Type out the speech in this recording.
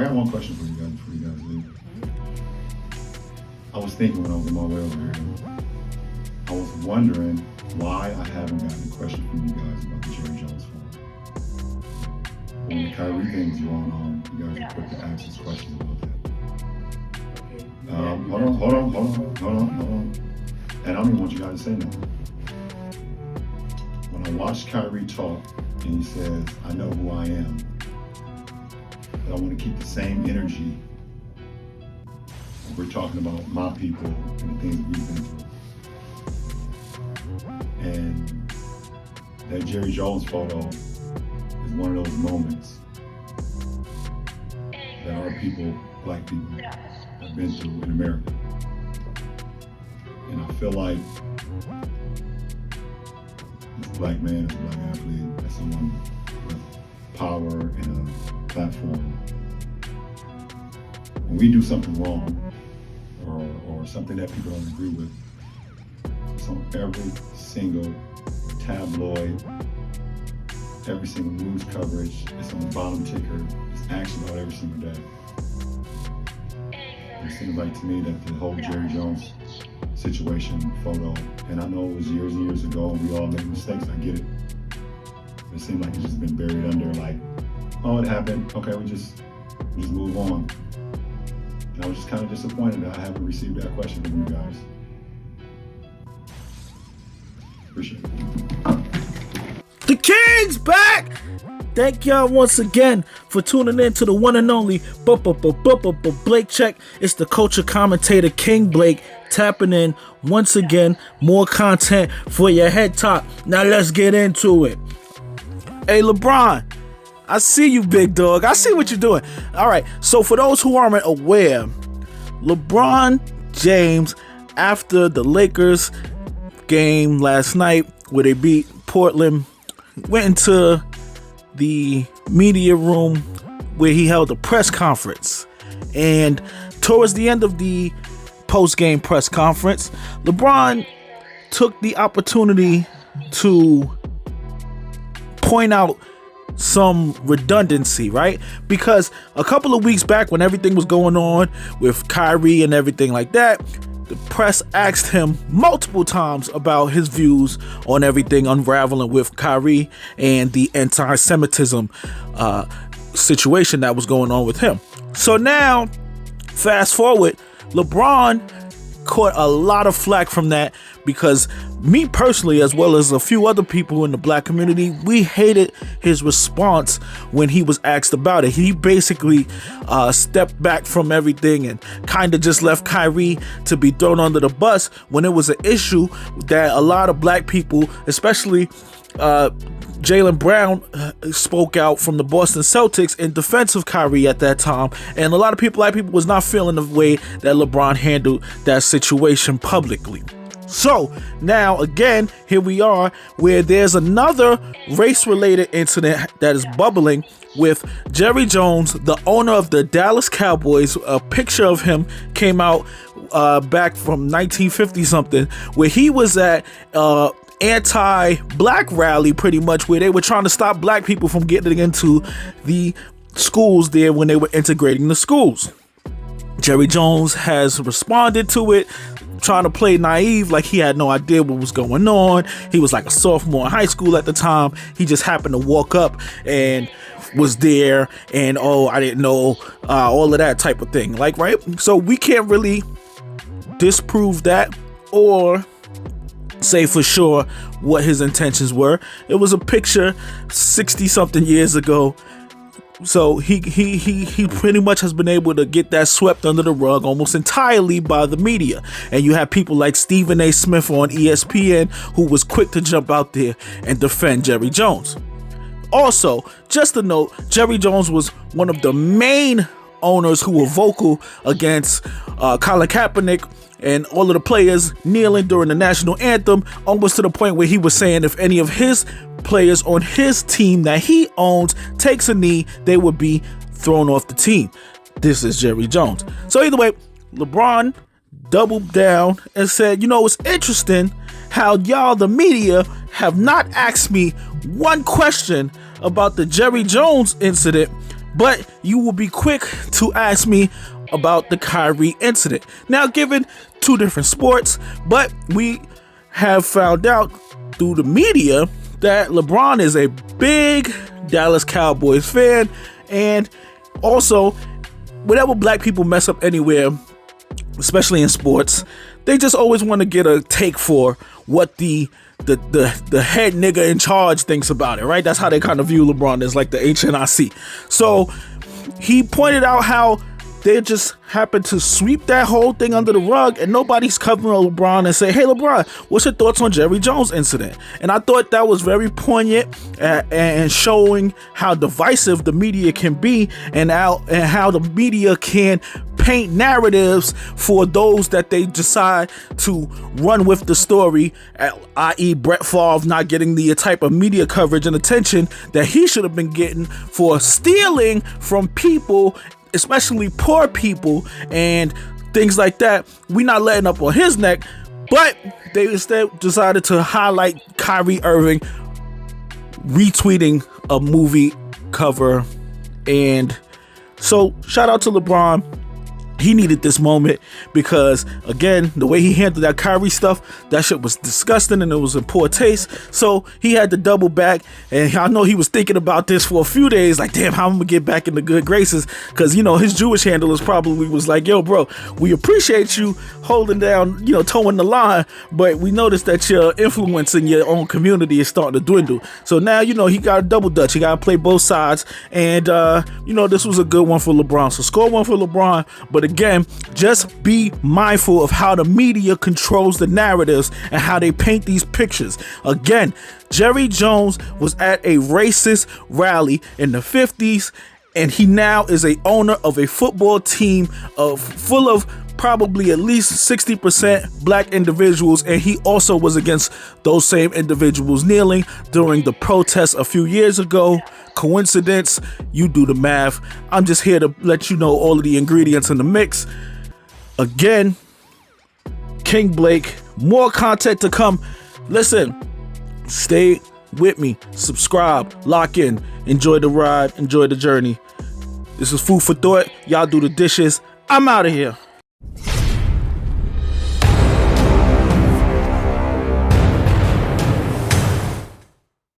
I got one question for you guys before you guys leave. I was thinking when I was on my way over here, I was wondering why I haven't gotten a question from you guys about the Jerry Jones phone. When the Kyrie thing's going on, you guys are quick to ask us questions about that. Hold on. And I don't even want you guys to say nothing. When I watched Kyrie talk and he says, I know who I am, but I want to keep the same energy. We're talking about my people and the things that we've been through. And that Jerry Jones photo is one of those moments that our people, black people, have been through in America. And I feel like as a black man, as a black athlete, as someone with power and a platform, when we do something wrong or something that people don't agree with, it's on every single tabloid, every single news coverage, it's on the bottom ticker, it's action about every single day. It seems like to me that the whole Jerry Jones situation photo, and I know it was years and years ago and we all make mistakes, I get it. But it seems like it's just been buried under like, oh, it happened, okay, we just move on. And I was just kind of disappointed that I haven't received that question from you guys. Appreciate it. The King's back! Thank y'all once again for tuning in to the one and only Blake Check. It's the culture commentator King Blake tapping in once again. More content for your head top. Now let's get into it. Hey LeBron, I see you, big dog. I see what you're doing. All right, so for those who aren't aware, LeBron James, after the Lakers game last night where they beat Portland, went into the media room where he held a press conference. And towards the end of the post-game press conference, LeBron took the opportunity to point out some redundancy, right? Because a couple of weeks back when everything was going on with Kyrie and everything like that, the press asked him multiple times about his views on everything unraveling with Kyrie and the anti-Semitism situation that was going on with him. So now, fast forward, LeBron caught a lot of flack from that because me personally, as well as a few other people in the black community, we hated his response when he was asked about it. He basically stepped back from everything and kind of just left Kyrie to be thrown under the bus when it was an issue that a lot of black people, especially Jaylen Brown, spoke out from the Boston Celtics in defense of Kyrie at that time, and a lot of people, black people, was not feeling the way that LeBron handled that situation publicly. So now again, here we are where there's another race-related incident that is bubbling with Jerry Jones, the owner of the Dallas Cowboys. A picture of him came out back from 1950 something, where he was at anti-black rally, pretty much, where they were trying to stop black people from getting into the schools there when they were integrating the schools. Jerry Jones has responded to it, trying to play naive, like he had no idea what was going on. He was like a sophomore in high school at the time. He just happened to walk up and was there, and oh, I didn't know, all of that type of thing, like, right? So we can't really disprove that or say for sure what his intentions were. It was a picture 60 something years ago. So he pretty much has been able to get that swept under the rug almost entirely by the media. And you have people like Stephen A. Smith on ESPN who was quick to jump out there and defend Jerry Jones. Also, just a note, Jerry Jones was one of the main owners who were vocal against Colin Kaepernick and all of the players kneeling during the national anthem, almost to the point where he was saying if any of his players on his team that he owns takes a knee, they would be thrown off the team. This is Jerry Jones. So either way, LeBron doubled down and said, you know, it's interesting how y'all, the media, have not asked me one question about the Jerry Jones incident, But you will be quick to ask me about the Kyrie incident. Now, given two different sports, but we have found out through the media that LeBron is a big Dallas Cowboys fan, and also whenever black people mess up anywhere, especially in sports, they just always want to get a take for what the head nigga in charge thinks about it, right? That's how they kind of view LeBron, as like the HNIC. So he pointed out how they just happened to sweep that whole thing under the rug, and nobody's covering LeBron and say, hey, LeBron, what's your thoughts on Jerry Jones incident? And I thought that was very poignant and showing how divisive the media can be, and how the media can paint narratives for those that they decide to run with the story, i.e. Brett Favre not getting the type of media coverage and attention that he should have been getting for stealing from people, especially poor people and things like that. We not letting up on his neck, but they instead decided to highlight Kyrie Irving retweeting a movie cover. And so shout out to LeBron. He needed this moment because, again, the way he handled that Kyrie stuff, that shit was disgusting and it was in poor taste. So he had to double back, and I know he was thinking about this for a few days, like, damn, how I'm gonna get back in the good graces, because, you know, his Jewish handlers probably was like, yo, bro, we appreciate you holding down, you know, towing the line, but we noticed that your influence in your own community is starting to dwindle. So now, you know, he got a double dutch. He got to play both sides, and, you know, this was a good one for LeBron. So score one for LeBron, but again, just be mindful of how the media controls the narratives and how they paint these pictures. Again, Jerry Jones was at a racist rally in the 50s, and he now is a owner of a football team full of probably at least 60% black individuals, and he also was against those same individuals kneeling during the protests a few years ago. Coincidence? You do the math. I'm just here to let you know all of the ingredients in the mix. Again, King Blake, more content to come. Listen, stay with me, subscribe, lock in, enjoy the ride, enjoy the journey. This is food for thought. Y'all do the dishes. I'm out of here.